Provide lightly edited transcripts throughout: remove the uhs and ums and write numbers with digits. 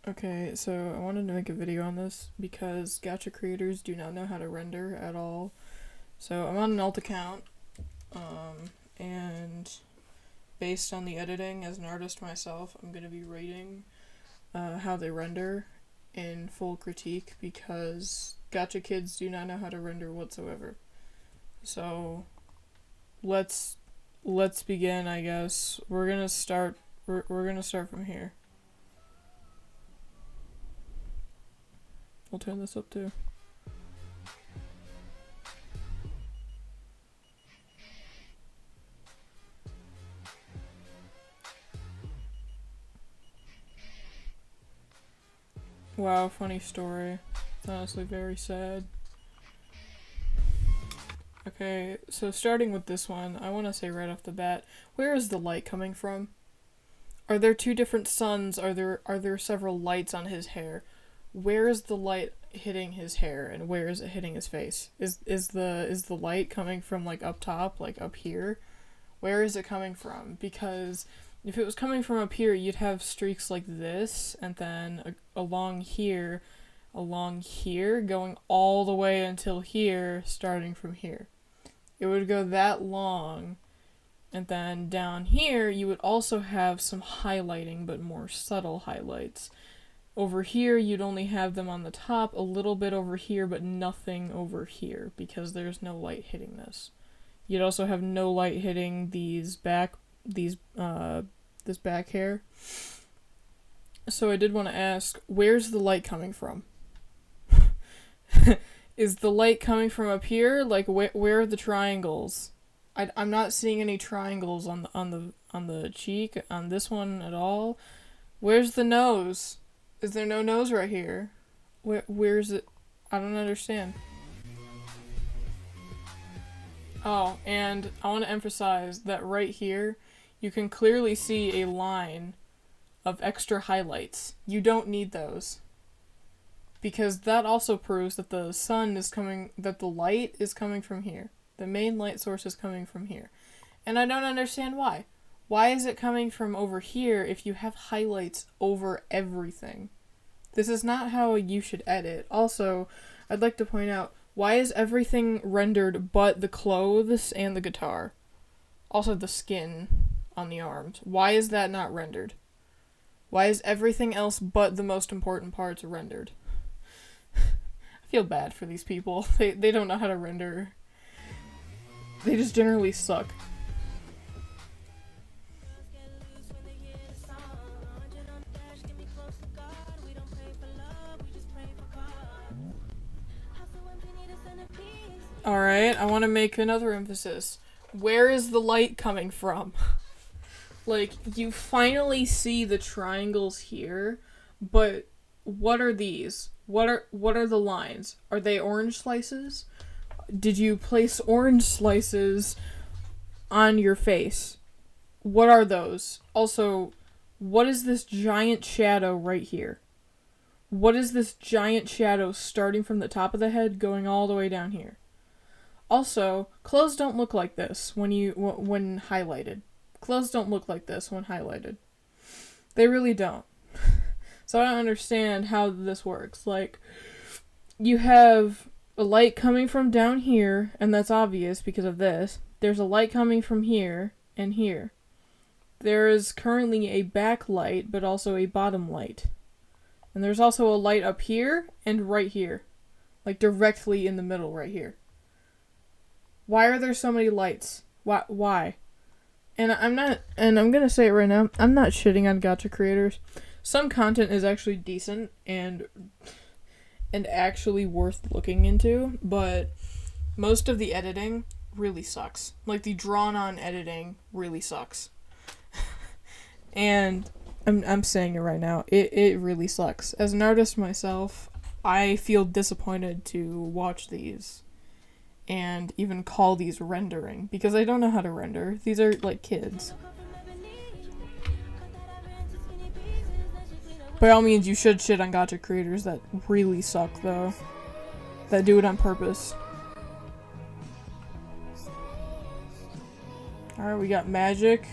Okay, so I wanted to make a video on this because gacha creators do not know how to render at all. So I'm on an alt account, and based on the editing, as an artist myself, I'm going to be rating how they render in full critique because gacha kids do not know how to render whatsoever. So let's begin, I guess. We're gonna start from here. We'll turn this up too. Wow, funny story. It's honestly very sad. Okay, so starting with this one, I want to say right off the bat, where is the light coming from? Are there two different suns? Are there several lights on his hair? Where is the light hitting his hair and where is it hitting his face? Is the light coming from like up top, like up here? Where is it coming from? Because if it was coming from up here, you'd have streaks like this and then along here, going all the way until here, starting from here. It would go that long, and then down here you would also have some highlighting, but more subtle highlights. Over here you'd only have them on the top, a little bit over here, but nothing over here, because there's no light hitting this. You'd also have no light hitting this back hair. So I did want to ask, where's the light coming from? Is the light coming from up here? Like, where are the triangles? I'm not seeing any triangles on the cheek on this one at all. Where's the nose? Is there no nose right here? Where's it? I don't understand. Oh, and I want to emphasize that right here, you can clearly see a line of extra highlights. You don't need those. Because that also proves that the light is coming from here. The main light source is coming from here. And I don't understand why. Why is it coming from over here if you have highlights over everything? This is not how you should edit. Also, I'd like to point out, why is everything rendered but the clothes and the guitar? Also the skin on the arms. Why is that not rendered? Why is everything else but the most important parts rendered? I feel bad for these people. They don't know how to render. They just generally suck. Alright, I want to make another emphasis. Where is the light coming from? Like, you finally see the triangles here, but what are these? What are the lines? Are they orange slices? Did you place orange slices on your face? What are those? Also, what is this giant shadow right here? What is this giant shadow starting from the top of the head going all the way down here? Also, clothes don't look like this when highlighted. Clothes don't look like this when highlighted. They really don't. So I don't understand how this works. Like, you have a light coming from down here, and that's obvious because of this. There's a light coming from here and here. There is currently a backlight, but also a bottom light. And there's also a light up here and right here. Like, directly in the middle right here. Why are there so many lights? Why? And I'm gonna say it right now, I'm not shitting on gacha creators. Some content is actually decent and actually worth looking into, but most of the editing really sucks. Like, the drawn-on editing really sucks. And I'm saying it right now, it really sucks. As an artist myself, I feel disappointed to watch these and even call these rendering, because I don't know how to render. These are, like, kids. By all means, you should shit on gacha creators that really suck, though. That do it on purpose. Alright, we got magic.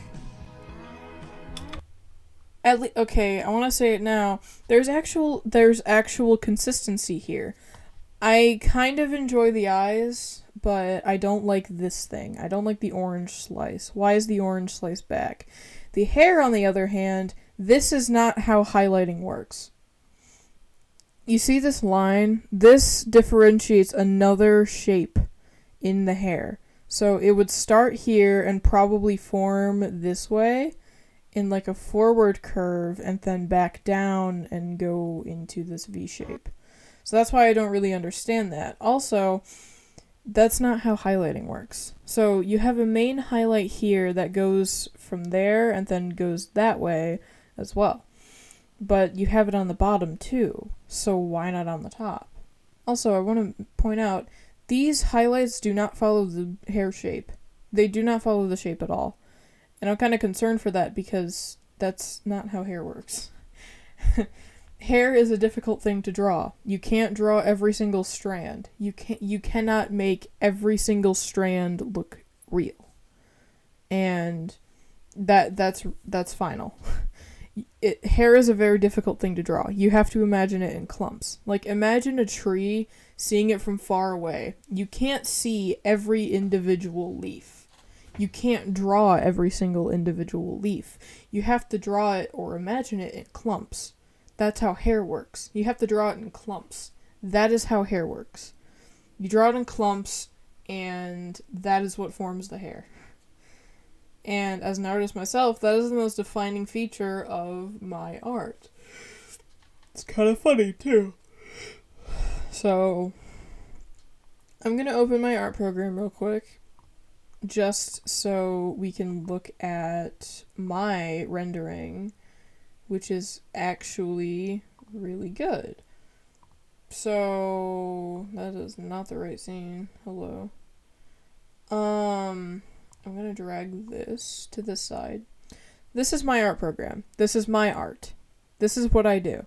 Okay, I want to say it now. There's actual consistency here. I kind of enjoy the eyes, but I don't like this thing. I don't like the orange slice. Why is the orange slice back? The hair, on the other hand, this is not how highlighting works. You see this line? This differentiates another shape in the hair. So it would start here and probably form this way in like a forward curve and then back down and go into this V shape. So that's why I don't really understand that. Also, that's not how highlighting works. So you have a main highlight here that goes from there and then goes that way as well. But you have it on the bottom too, so why not on the top? Also, I want to point out, these highlights do not follow the hair shape. They do not follow the shape at all. And I'm kind of concerned for that because that's not how hair works. Hair is a difficult thing to draw. You can't draw every single strand. You cannot make every single strand look real. And that's final. Hair is a very difficult thing to draw. You have to imagine it in clumps. Like, imagine a tree, seeing it from far away. You can't see every individual leaf. You can't draw every single individual leaf. You have to draw it or imagine it in clumps. That's how hair works. You have to draw it in clumps. That is how hair works. You draw it in clumps, and that is what forms the hair. And as an artist myself, that is the most defining feature of my art. It's kind of funny, too. So, I'm going to open my art program real quick, just so we can look at my rendering, which is actually really good. So, that is not the right scene. Hello. I'm gonna drag this to this side. This is my art program. This is my art. This is what I do.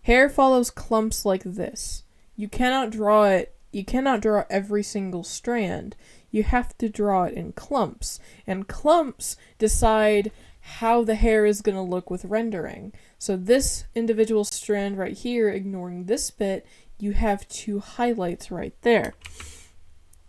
Hair follows clumps like this. You cannot draw it. You cannot draw every single strand. You have to draw it in clumps. And clumps decide how the hair is going to look with rendering. So this individual strand right here, ignoring this bit, you have two highlights right there.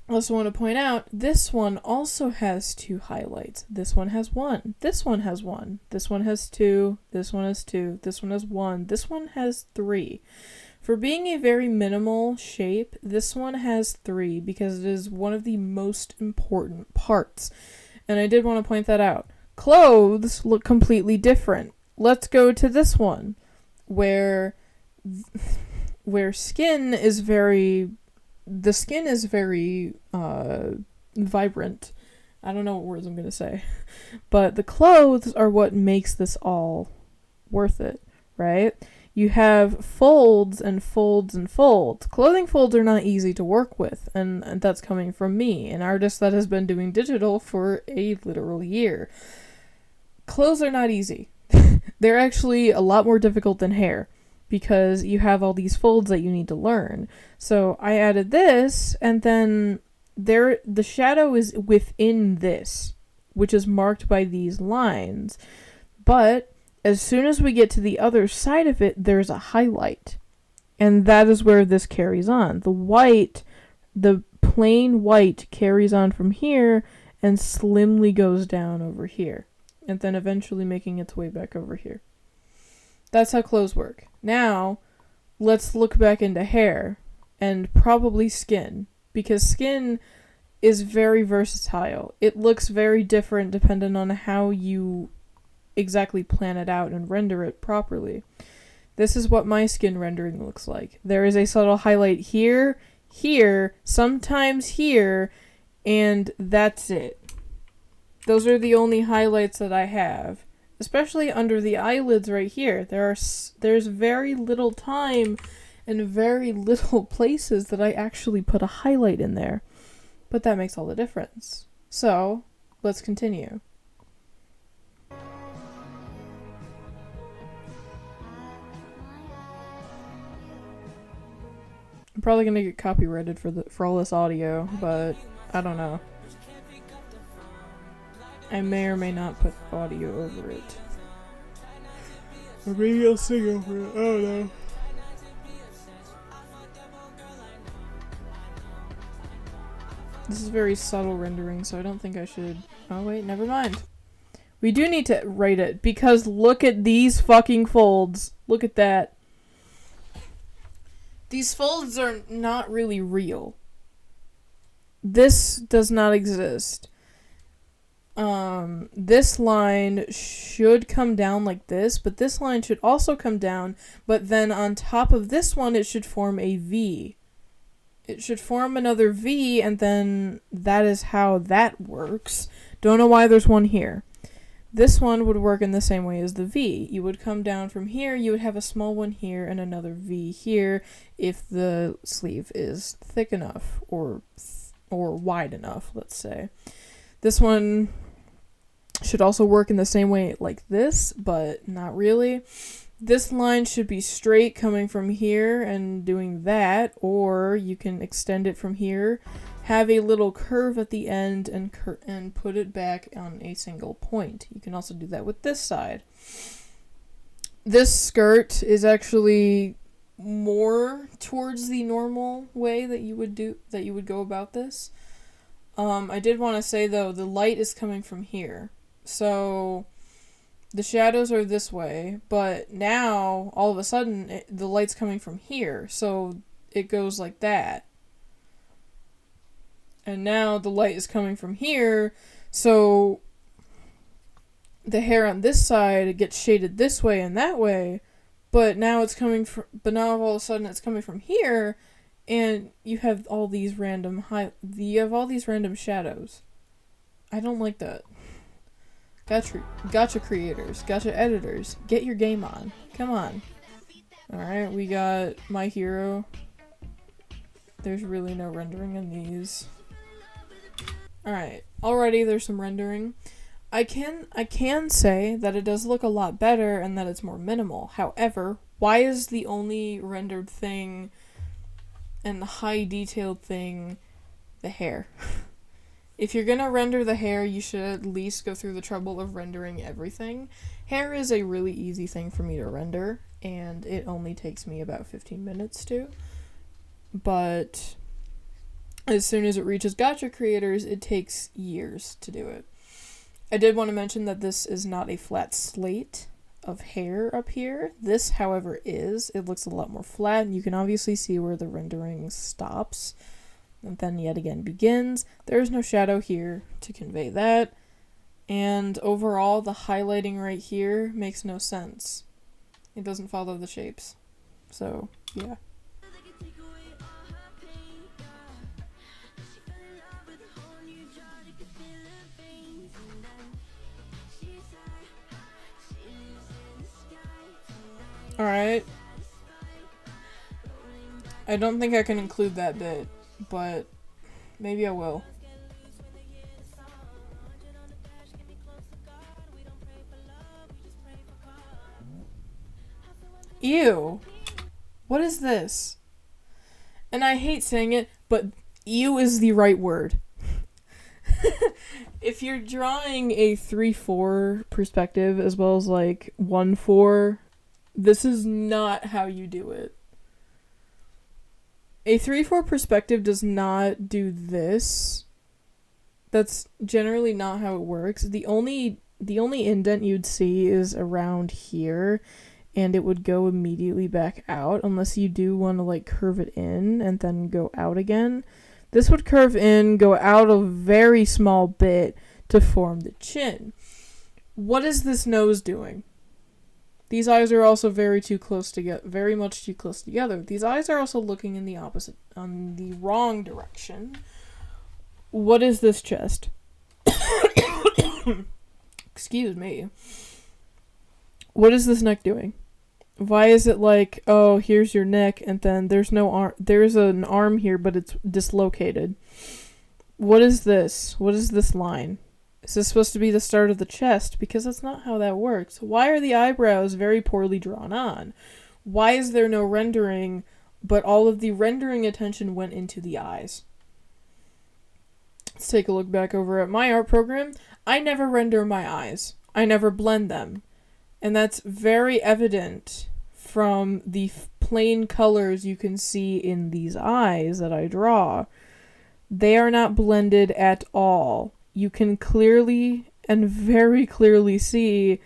I also want to point out, this one also has two highlights. This one has one. This one has one. This one has two. This one has two. This one has one. This one has three. For being a very minimal shape, this one has three because it is one of the most important parts. And I did want to point that out. Clothes look completely different. Let's go to this one, where skin is very... The skin is very vibrant. I don't know what words I'm going to say. But the clothes are what makes this all worth it, right? You have folds and folds and folds. Clothing folds are not easy to work with, and that's coming from me, an artist that has been doing digital for a literal year. Clothes are not easy. They're actually a lot more difficult than hair, because you have all these folds that you need to learn. So I added this, and then the shadow is within this, which is marked by these lines. But as soon as we get to the other side of it, there's a highlight. And that is where this carries on. The plain white carries on from here and slimly goes down over here. And then eventually making its way back over here. That's how clothes work. Now, let's look back into hair, and probably skin, because skin is very versatile. It looks very different depending on how you exactly plan it out and render it properly. This is what my skin rendering looks like. There is a subtle highlight here, here, sometimes here, and that's it. Those are the only highlights that I have. Especially under the eyelids right here. There's very little time and very little places that I actually put a highlight in there. But that makes all the difference. So, let's continue. I'm probably gonna get copyrighted for all this audio, but I don't know. I may or may not put audio over it. Or maybe I'll sing over it. I don't know. This is very subtle rendering, so I don't think I should... Oh, wait, never mind. We do need to write it, because look at these fucking folds. Look at that. These folds are not really real. This does not exist. This line should come down like this, but this line should also come down, but then on top of this one, it should form a V. It should form another V, and then that is how that works. Don't know why there's one here. This one would work in the same way as the V. You would come down from here, you would have a small one here, and another V here if the sleeve is thick enough, or wide enough, let's say. This one should also work in the same way like this, but not really. This line should be straight coming from here and doing that, or you can extend it from here, have a little curve at the end, and put it back on a single point. You can also do that with this side. This skirt is actually more towards the normal way that you would go about this. I did want to say though, the light is coming from here. So the shadows are this way, but now all of a sudden the light's coming from here. So it goes like that. And now the light is coming from here, so the hair on this side gets shaded this way and that way, but now it's coming from, but now all of a sudden it's coming from here, and you have all these random shadows. I don't like that. Gacha creators, gacha editors, get your game on. Come on. Alright, we got My Hero. There's really no rendering in these. Alright, already there's some rendering. I can say that it does look a lot better and that it's more minimal. However, why is the only rendered thing and the high detailed thing the hair? If you're gonna render the hair, you should at least go through the trouble of rendering everything. Hair is a really easy thing for me to render, and it only takes me about 15 minutes to. But as soon as it reaches Gacha creators, it takes years to do it. I did want to mention that this is not a flat slate of hair up here. This, however, is. It looks a lot more flat, and you can obviously see where the rendering stops and then yet again begins. There is no shadow here to convey that. And overall, the highlighting right here makes no sense. It doesn't follow the shapes. So, yeah. Alright. I don't think I can include that bit, but maybe I will. Ew. What is this? And I hate saying it, but ew is the right word. If you're drawing a 3-4 perspective as well as like 1-4, this is not how you do it. A 3-4 perspective does not do this. That's generally not how it works. The only indent you'd see is around here, and it would go immediately back out unless you do want to like curve it in and then go out again. This would curve in, go out a very small bit to form the chin. What is this nose doing? These eyes are also very much too close together. These eyes are also looking in the wrong direction. What is this chest? Excuse me. What is this neck doing? Why is it like, oh, here's your neck, and then there's no arm, there's an arm here, but it's dislocated. What is this? What is this line? Is this supposed to be the start of the chest? Because that's not how that works. Why are the eyebrows very poorly drawn on? Why is there no rendering, but all of the rendering attention went into the eyes? Let's take a look back over at my art program. I never render my eyes. I never blend them. And that's very evident from the plain colors you can see in these eyes that I draw. They are not blended at all. You can clearly and very clearly see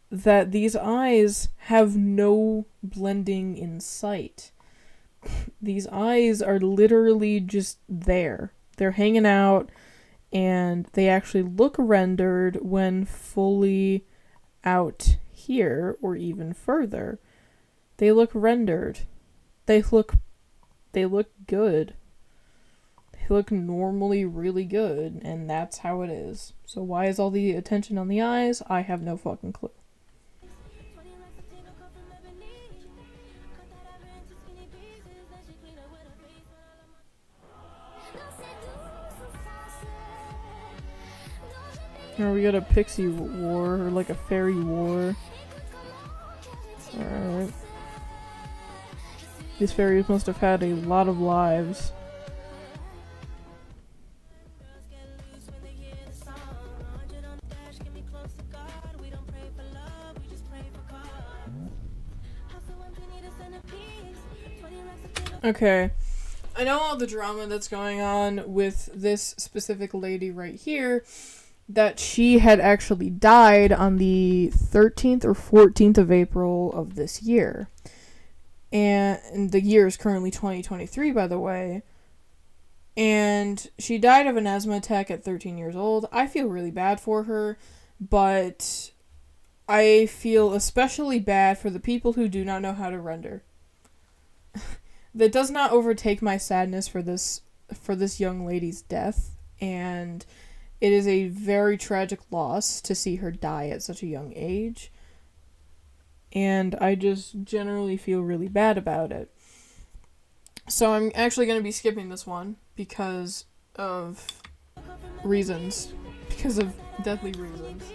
that these eyes have no blending in sight. These eyes are literally just there. They're hanging out, and they actually look rendered when fully out here or even further. They look rendered. They look good. They look normally really good, and that's how it is. So why is all the attention on the eyes? I have no fucking clue. Or we got a pixie war, or like a fairy war. Alright. These fairies must have had a lot of lives. Okay. I know all the drama that's going on with this specific lady right here, that she had actually died on the 13th or 14th of April of this year. And the year is currently 2023, by the way. And she died of an asthma attack at 13 years old. I feel really bad for her, but I feel especially bad for the people who do not know how to render. That does not overtake my sadness for this young lady's death, and it is a very tragic loss to see her die at such a young age. And I just generally feel really bad about it. So I'm actually going to be skipping this one because of reasons. Because of deadly reasons.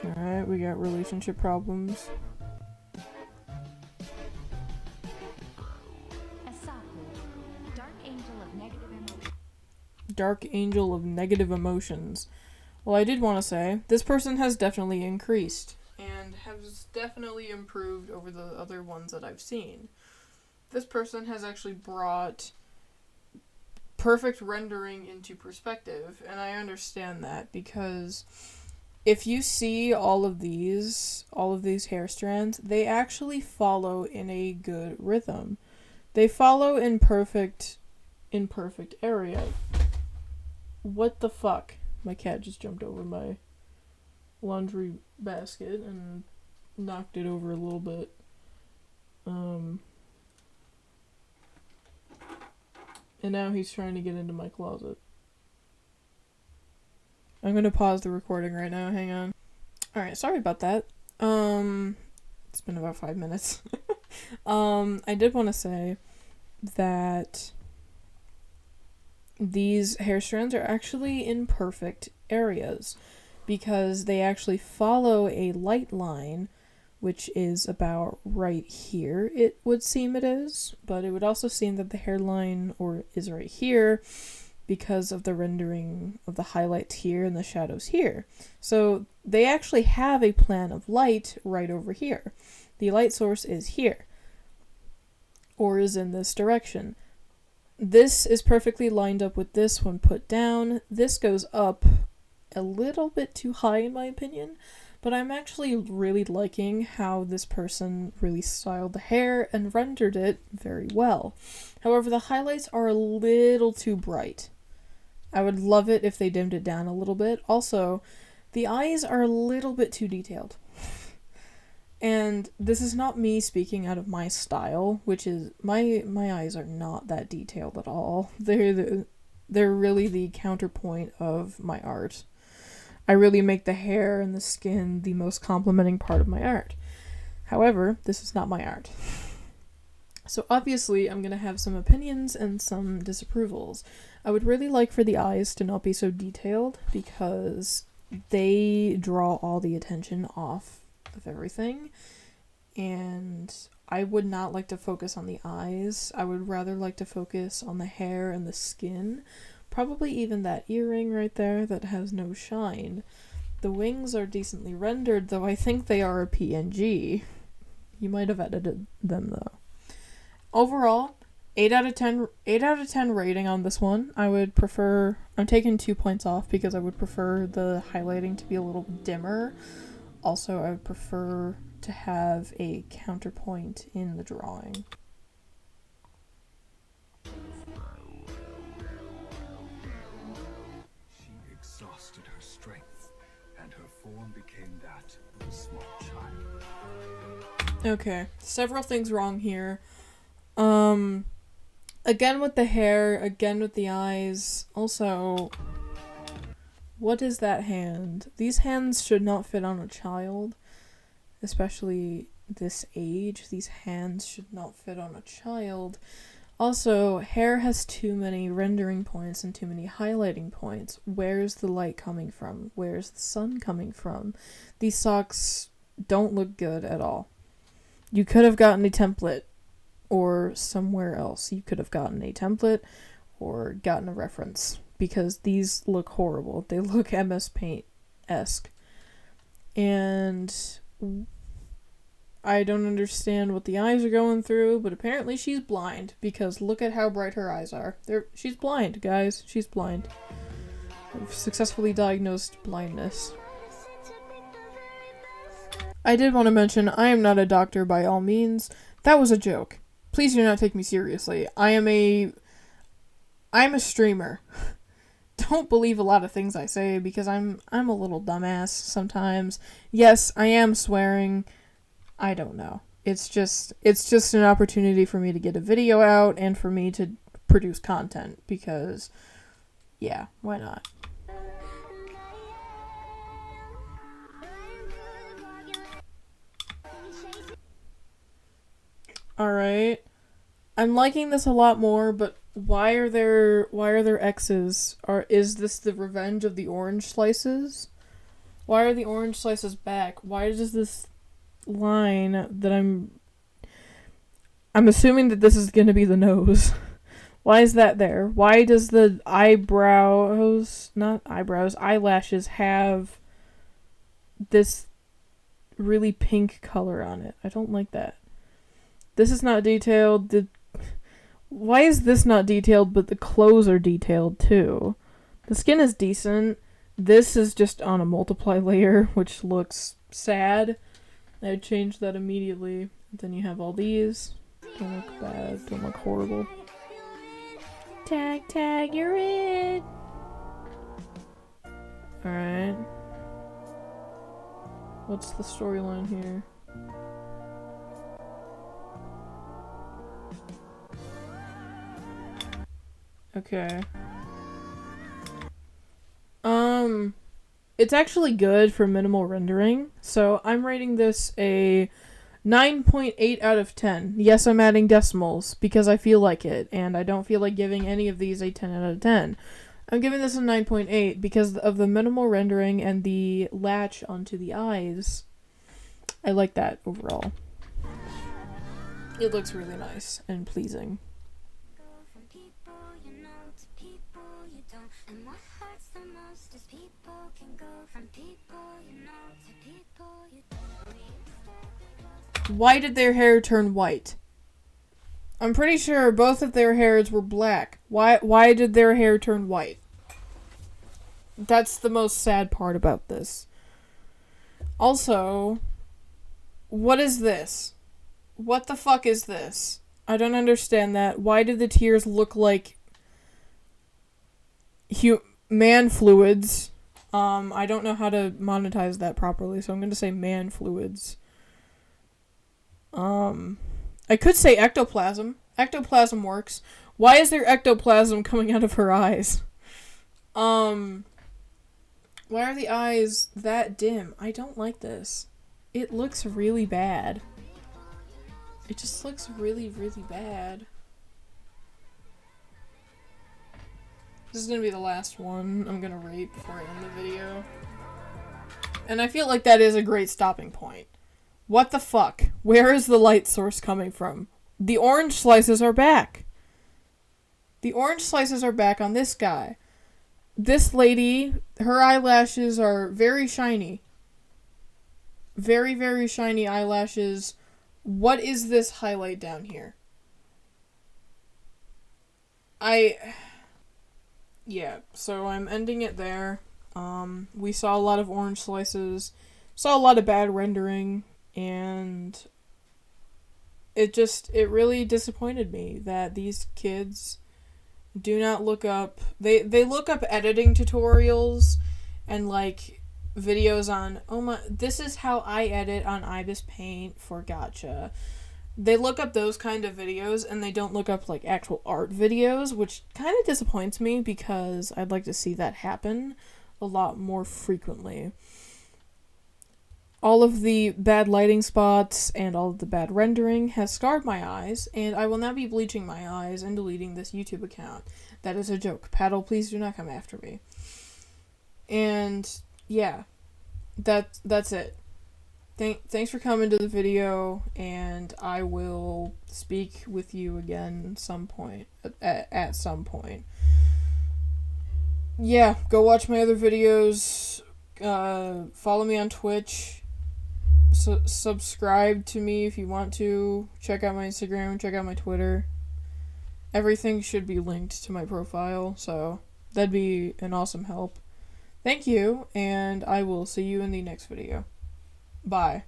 Alright, we got relationship problems. Dark Angel of Negative Emotions. Well, I did want to say, this person has definitely increased, and has definitely improved over the other ones that I've seen. This person has actually brought perfect rendering into perspective, and I understand that, because if you see all of these hair strands, they actually follow in a good rhythm. They follow in perfect area. What the fuck? My cat just jumped over my laundry basket and knocked it over a little bit. And now he's trying to get into my closet. I'm gonna pause the recording right now, hang on. Alright, sorry about that. It's been about 5 minutes. I did want to say that these hair strands are actually in perfect areas because they actually follow a light line, which is about right here, it would seem it is, but it would also seem that the hairline is right here because of the rendering of the highlights here and the shadows here. So they actually have a plan of light right over here. The light source is here, or is in this direction. This is perfectly lined up with this when put down. This goes up a little bit too high in my opinion, but I'm actually really liking how this person really styled the hair and rendered it very well. However, the highlights are a little too bright. I would love it if they dimmed it down a little bit. Also, the eyes are a little bit too detailed. And this is not me speaking out of my style, which is my eyes are not that detailed at all. They're really the counterpoint of my art. I really make the hair and the skin the most complementing part of my art. However, this is not my art. So obviously I'm going to have some opinions and some disapprovals. I would really like for the eyes to not be so detailed because they draw all the attention off of everything, and I would not like to focus on the eyes. I would rather like to focus on the hair and the skin. Probably even that earring right there that has no shine. The wings are decently rendered, though I think they are a PNG. You might have edited them, though. Overall, 8 out of 10 rating on this one. I would prefer... I'm taking 2 points off because I would prefer the highlighting to be a little dimmer. Also, I would prefer to have a counterpoint in the drawing. She exhausted her strength, and her form became that of a small child. Okay, several things wrong here. Again with the hair, again with the eyes. Also, what is that hand? These hands should not fit on a child, especially this age. These hands should not fit on a child. Also, hair has too many rendering points and too many highlighting points. Where's the light coming from? Where's the sun coming from? These socks don't look good at all. You could have gotten a template or somewhere else. You could have gotten a template or gotten a reference because these look horrible. They look MS Paint-esque. And I don't understand what the eyes are going through, but apparently she's blind because look at how bright her eyes are. She's blind, guys. She's blind. I've successfully diagnosed blindness. I did want to mention, I am not a doctor by all means. That was a joke. Please do not take me seriously. I'm a streamer. Don't believe a lot of things I say because I'm a little dumbass sometimes. Yes, I am swearing. I don't know. It's just an opportunity for me to get a video out and for me to produce content because yeah, why not? Alright. I'm liking this a lot more, but why are there X's? Is this the revenge of the orange slices? Why are the orange slices back? Why does this line that I'm assuming that this is gonna be the nose. Why is that there? Why does the eyelashes have this really pink color on it? I don't like that. This is not detailed. Why is this not detailed, but the clothes are detailed too? The skin is decent. This is just on a multiply layer, which looks sad. I'd change that immediately. Then you have all these. Don't look bad. Don't look horrible. Tag, you're it! Alright. What's the storyline here? Okay. It's actually good for minimal rendering, so I'm rating this a 9.8 out of 10. Yes, I'm adding decimals, because I feel like it, and I don't feel like giving any of these a 10 out of 10. I'm giving this a 9.8 because of the minimal rendering and the latch onto the eyes. I like that overall. It looks really nice and pleasing. Why did their hair turn white? I'm pretty sure both of their hairs were black. Why did their hair turn white? That's the most sad part about this. Also, what is this? What the fuck is this? I don't understand that. Why did the tears look like man fluids? I don't know how to monetize that properly, so I'm going to say man fluids. I could say ectoplasm. Ectoplasm works. Why is there ectoplasm coming out of her eyes? Why are the eyes that dim? I don't like this. It looks really bad. It just looks really, really bad. This is gonna be the last one I'm gonna rate before I end the video. And I feel like that is a great stopping point. What the fuck? Where is the light source coming from? The orange slices are back. The orange slices are back on this guy. This lady, her eyelashes are very shiny. Very, very shiny eyelashes. What is this highlight down here? Yeah, so I'm ending it there. We saw a lot of orange slices, saw a lot of bad rendering, and it really disappointed me that these kids do not look up, they look up editing tutorials and like videos on, oh my, this is how I edit on Ibis Paint for Gacha. They look up those kind of videos and they don't look up like actual art videos, which kind of disappoints me because I'd like to see that happen a lot more frequently. All of the bad lighting spots and all of the bad rendering has scarred my eyes, and I will now be bleaching my eyes and deleting this YouTube account. That is a joke. Paddle, please do not come after me. And yeah, that's it. Thanks for coming to the video, and I will speak with you again some point at some point. Yeah, go watch my other videos. Follow me on Twitch. Subscribe to me if you want to. Check out my Instagram. Check out my Twitter. Everything should be linked to my profile, so that'd be an awesome help. Thank you, and I will see you in the next video. Bye.